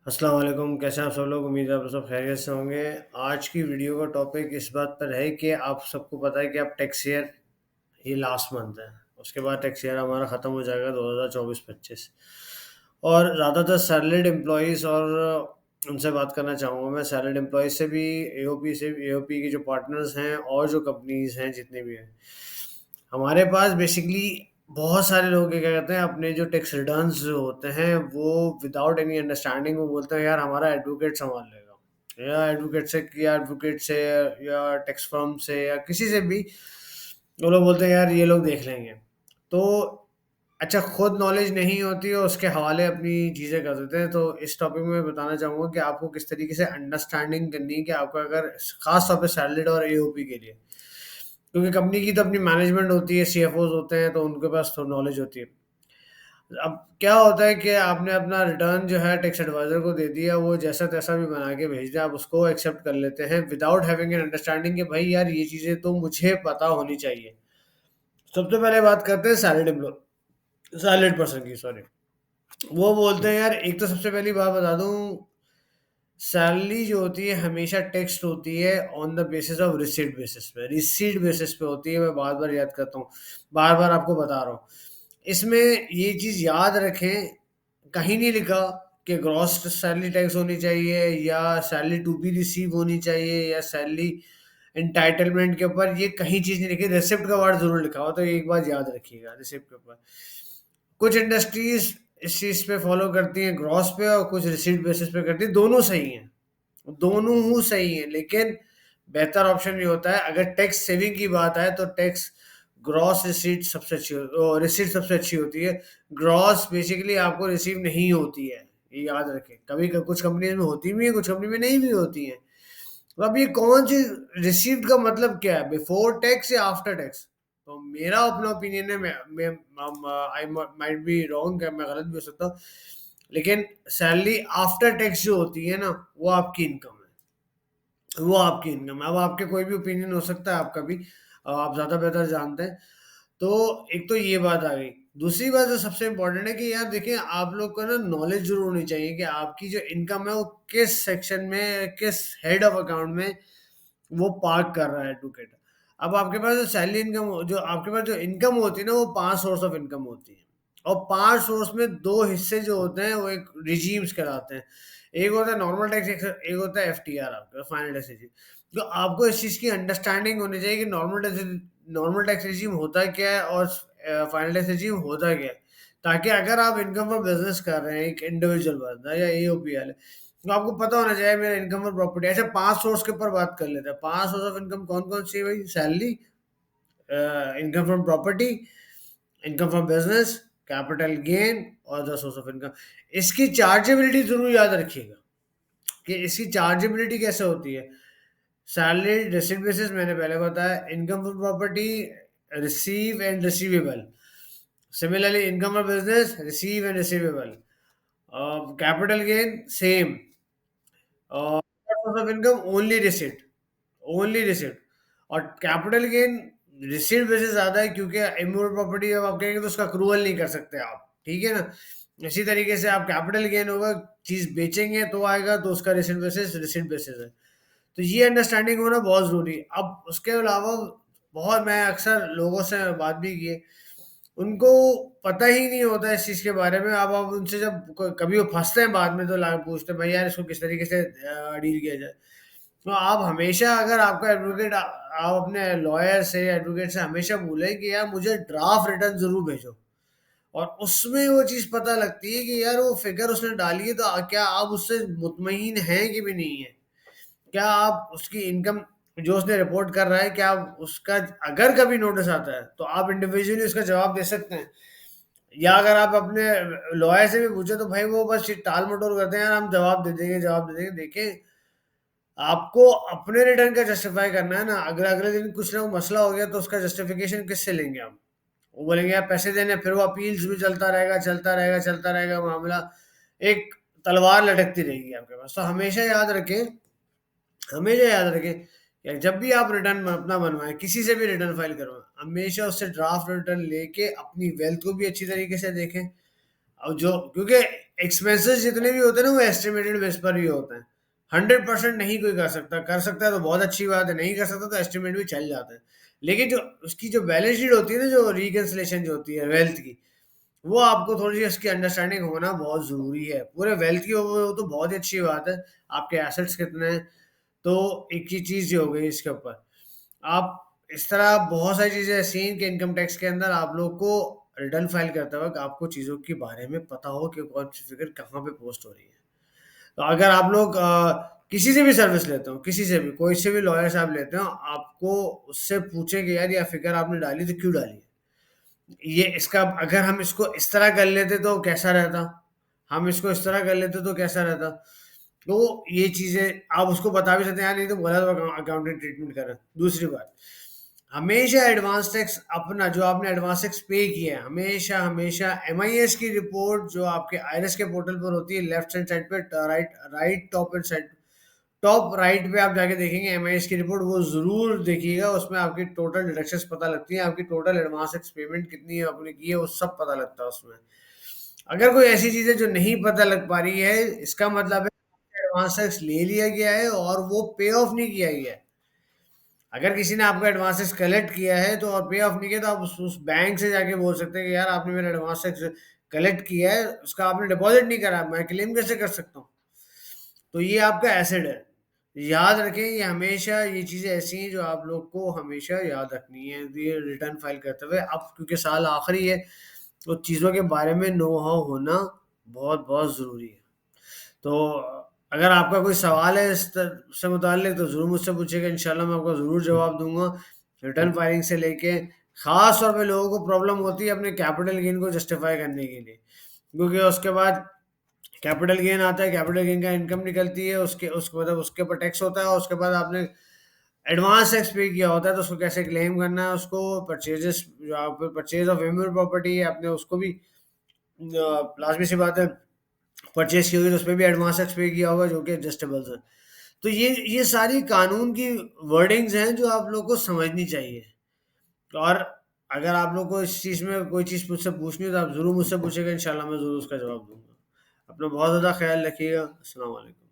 अस्सलाम वालेकुम, कैसे हैं आप सब लोग? उम्मीद है आप सब खैरियत से होंगे। आज की वीडियो का टॉपिक इस बात पर है कि आप सबको पता है कि अब टैक्स ईयर ये लास्ट मंथ है। उसके बाद टैक्स ईयर हमारा ख़त्म हो जाएगा 2024-25 और ज़्यादातर सैलरीड एम्प्लॉइज़ और उनसे बात करना चाहूँगा मैं सैलरीड एम्प्लॉइज़ से एओपी के जो पार्टनर्स हैं और जो कंपनीज़ हैं जितनी भी हैं। हमारे पास बेसिकली बहुत सारे लोग क्या कहते हैं अपने जो टैक्स रिटर्न्स जो होते हैं वो विदाउट एनी अंडरस्टैंडिंग वो बोलते हैं यार हमारा एडवोकेट संभाल लेगा या एडवोकेट से या टैक्स फर्म से या किसी से भी वो लोग बोलते हैं यार ये लोग देख लेंगे। तो अच्छा खुद नॉलेज नहीं होती और उसके हवाले अपनी चीज़ें कर देते हैं। तो इस टॉपिक में मैं बताना चाहूँगा कि आपको किस तरीके से अंडरस्टैंडिंग करनी है कि आपको अगर ख़ास तौर पे सैलरीड और एओपी के लिए। क्योंकि कंपनी की तो अपनी मैनेजमेंट होती है, सीएफओज़ होते हैं तो उनके पास थोड़ी नॉलेज होती है। अब क्या होता है कि आपने अपना रिटर्न जो है टैक्स एडवाइज़र को दे दिया, वो जैसा-तैसा भी बना के भेज दे, आप उसको एक्सेप्ट कर लेते हैं विदाउट हैविंग एन अंडरस्टैंडिंग कि भाई यार ये चीज़ें तो मुझे पता होनी चाहिए। सबसे पहले बात करते हैं सैलरीड पर्सन की सॉरी। वो बोलते हैं यार एक तो सबसे पहली बात बता दूँ, सैलरी जो होती है हमेशा टेक्स्ट होती है on the basis of receipt basis पे होती है। मैं बार-बार याद करता हूँ, बार-बार आपको बता रहा हूँ। इसमें ये चीज़ याद रखें, कहीं नहीं लिखा कि ग्रॉस सैलरी टैक्स होनी चाहिए या सैलरी टू बी रिसीव होनी चाहिए या सैलरी एंटाइटलमेंट के ऊपर ये कहीं चीज़ नहीं लिखी। रिसिप्ट का वर्ड ज़रूर लिखा हो, तो एक बात याद रखिएगा रिसिप्ट के ऊपर। कुछ इंडस्ट्रीज़ इस चीज़ पे फ़ॉलो करती हैं ग्रॉस पे और कुछ रिसीट बेसिस पे करती हैं, दोनों सही हैं। दोनों ही सही हैं, लेकिन बेहतर ऑप्शन ये होता है अगर टैक्स सेविंग की बात आए तो टैक्स ग्रॉस रिसीट सबसे अच्छी होती है। ग्रॉस बेसिकली आपको रिसीव नहीं होती है, ये याद रखें। कभी क कुछ कंपनीज़ में होती भी हैं, कुछ कंपनी में नहीं भी होती हैं। तो अब ये कौन-सी रिसीव्ड का मतलब क्या है? बिफोर टैक्स या आफ्टर टैक्स? तो मेरा अपना ओपिनियन है मैं आई माइट बी रॉन्ग मैं गलत भी हो सकता हूँ। लेकिन सैलरी आफ्टर टैक्स जो होती है ना, वो आपकी इनकम है। वो आपकी इनकम है। अब आपके कोई भी ओपिनियन हो सकता है आपका भी आप ज़्यादा बेहतर जानते हैं। तो एक तो ये बात आ गई। दूसरी बात जो सबसे इम्पोर्टेंट है कि यार देखिए आप लोग को ना नॉलेज ज़रूर होनी चाहिए कि आपकी जो इनकम है वो किस सेक्शन में, किस हेड ऑफ अकाउंट में वो पार्क कर रहा है एडवोकेट। अब आपके पास जो सैलरी इनकम जो आपके पास जो इनकम होती है ना वो 5 सोर्स ऑफ इनकम होती है। और 5 सोर्स में 2 हिस्से जो होते हैं वो एक रिजीम्स कहलाते हैं। एक होता है नॉर्मल टैक्स एक होता है एफटीआर आपका फाइनल टैक्स रिजीम। तो आपको इस चीज़ की अंडरस्टैंडिंग होनी चाहिए कि नॉर्मल टैक्स रिजीम होता क्या है और फाइनल टैक्स रिजीम होता क्या है। ताकि अगर आप इनकम फ्रॉम बिज़नेस कर रहे हैं एक इंडिविजुअल बंदा या एओपीएल तो आपको पता होना चाहिए मेरा इनकम और प्रॉपर्टी। ऐसे 5 सोर्स के ऊपर बात कर लेते हैं। 5 सोर्स ऑफ इनकम कौन-कौन सी है भाई? Salary, income from property, income from business, capital gain और अदर सोर्स ऑफ इनकम। इसकी चार्जेबिलिटी ज़रूर याद रखिएगा कि इसकी चार्जेबिलिटी कैसे होती है। सैलरी रिसीट बेसिस मैंने पहले बताया, income from property receive and receivable. Similarly income from business receive and receivable. Capital gain same. Source of income only receipt और कैपिटल गेन रिसिप्ट बेसिस ज़्यादा है क्योंकि इमूवेबल प्रॉपर्टी जब आप कहेंगे तो उसका अक्रूवल नहीं कर सकते आप, ठीक है ना? इसी तरीके से आप कैपिटल गेन होगा, चीज़ बेचेंगे तो आएगा तो उसका रिसिप्ट बेसिस है। तो ये अंडरस्टैंडिंग होना बहुत ज़रूरी है। अब उसके अलावा बहुत मैं अक्सर लोगों से बात भी की है, उनको पता ही नहीं होता इस चीज़ के बारे में। अब आप उनसे जब कभी वो फँसते हैं बाद में तो ला पूछते हैं, "भाई यार इसको किस तरीके से डील किया जाए?" तो आप हमेशा अगर आपका एडवोकेट आप अपने लॉयर से या एडवोकेट से हमेशा बोलें कि यार मुझे ड्राफ्ट रिटर्न ज़रूर भेजो और उसमें वो चीज़ पता लगती है कि यार वो फ़िगर उसने डाली है तो क्या आप उससे मुतमईन हैं कि भी नहीं है? क्या आप उसकी इनकम जो उसने रिपोर्ट कर रहा है, क्या आप उसका अगर कभी नोटिस आता है, तो आप इंडिविजुअली उसका जवाब दे सकते हैं। या अगर आप अपने लॉयर से भी पूछे तो भाई वो बस टाल-मटोल करते हैं, यार हम जवाब दे देंगे। देखिए, आपको अपने रिटर्न का जस्टिफाई करना है ना, अगर अगले दिन कुछ ना कुछ मसला हो गया तो उसका जस्टिफिकेशन किससे लेंगे आप? वो बोलेंगे यार पैसे देने हैं, फिर वो अपील्स भी चलता रहेगा मामला। एक तलवार लटकती रहेगी आपके पास। तो हमेशा याद रखें कि जब भी आप रिटर्न अपना बनवाएँ, किसी से भी रिटर्न फाइल करवाएँ, हमेशा उससे ड्राफ्ट रिटर्न लेके अपनी वेल्थ को भी अच्छी तरीके से देखें और जो क्योंकि एक्सपेंसेस जितने भी होते हैं ना वो एस्टिमेटेड बेस पर ही होते हैं। 100% नहीं कोई कर सकता है तो बहुत अच्छी बात है, नहीं कर सकता तो एस्टिमेट भी चल जाते हैं। लेकिन जो उसकी जो बैलेंस शीट होती है ना, जो रिकन्सिलेशन जो होती है वेल्थ की, वो आपको थोड़ी सी उसकी अंडरस्टैंडिंग होना बहुत ज़रूरी है। पूरे वेल्थ की हो तो बहुत ही अच्छी बात है, आपके एसेट्स कितने हैं। तो एक ही चीज़ जो हो गई इसके ऊपर, आप इस तरह बहुत सारी चीज़ें ऐसी हैं कि इनकम टैक्स के अंदर आप लोग को रिटर्न फाइल करते वक़्त आपको चीज़ों के बारे में पता हो कि कौन-सी फ़िगर कहाँ पे पोस्ट हो रही है। तो अगर आप लोग किसी से भी सर्विस लेते हो, किसी से भी, कोई से भी लॉयर साहब लेते हो, आपको उससे पूछें कि यार ये फ़िगर आपने डाली तो क्यों डाली है? ये इसका अगर हम इसको इस तरह कर लेते तो कैसा रहता? हम इसको इस तरह कर लेते तो कैसा रहता? तो ये चीज़ें आप उसको बता भी सकते हैं, यार नहीं तो गलत अकाउंटिंग ट्रीटमेंट कर रहे हैं। दूसरी बात, हमेशा एडवांस टैक्स अपना जो आपने एडवांस टैक्स पे किया है, हमेशा हमेशा एमआईएस की रिपोर्ट जो आपके आईआरएस के पोर्टल पर होती है, लेफ्ट हैंड साइड पे right right top and side, top right पे आप जाके देखेंगे एमआईएस की रिपोर्ट, वो ज़रूर देखिएगा। उसमें आपकी टोटल डिडक्शंस पता लगती हैं, आपकी टोटल एडवांस टैक्स पेमेंट कितनी है आपने की है, वो सब पता लगता है उसमें। अगर कोई ऐसी चीज़ है जो नहीं पता लग पा रही है, इसका मतलब है एडवांस टैक्स ले लिया गया है और वो पे ऑफ नहीं किया गया है। अगर किसी ने आपका एडवांस टैक्स कलेक्ट किया है तो और पे ऑफ नहीं किया, तो आप उस बैंक से जाके बोल सकते हैं कि यार आपने मेरा एडवांस टैक्स कलेक्ट किया है, उसका आपने डिपॉजिट नहीं करा, मैं क्लेम कैसे कर सकता हूँ? तो ये आपका एसेट है। याद रखें, ये हमेशा ये चीज़ें ऐसी हैं जो आप लोग को हमेशा याद रखनी है ये रिटर्न फाइल करते हुए। अब क्योंकि साल आखिरी है, तो चीज़ों के बारे में नो हाउ होना बहुत बहुत ज़रूरी है। तो अगर आपका कोई सवाल है इस से मुताल्लिक तो ज़रूर मुझसे पूछिएगा, इंशाल्लाह मैं आपको ज़रूर जवाब दूँगा। रिटर्न फाइलिंग से लेके ख़ास तौर पे लोगों को प्रॉब्लम होती है अपने कैपिटल गेन को जस्टिफ़ाई करने के लिए। क्योंकि उसके बाद कैपिटल गेन आता है, कैपिटल गेन का इनकम निकलती है, उसके मतलब उसके ऊपर टैक्स होता है और उसके बाद आपने एडवांस टैक्स पे किया होता है, तो उसको कैसे क्लेम करना है, उसको परचेज़ेस जो आप परचेज़ ऑफ इमूवेबल प्रॉपर्टी है, आपने उसको भी लाज़मी सी बात है परचेज़ की होगी तो उसपे भी एडवांस टैक्स पे किया होगा जो कि एडजस्टेबल्स है। तो ये सारी कानून की वर्डिंग्स हैं जो आप लोग को समझनी चाहिए। और अगर आप लोग को इस चीज़ में कोई चीज़ मुझसे पूछनी हो तो आप ज़रूर मुझसे पूछिएगा, इंशाल्लाह मैं ज़रूर उसका जवाब दूँगा। अपना बहुत ज़्यादा ख़्याल रखिएगा। अस्सलाम वालेकुम।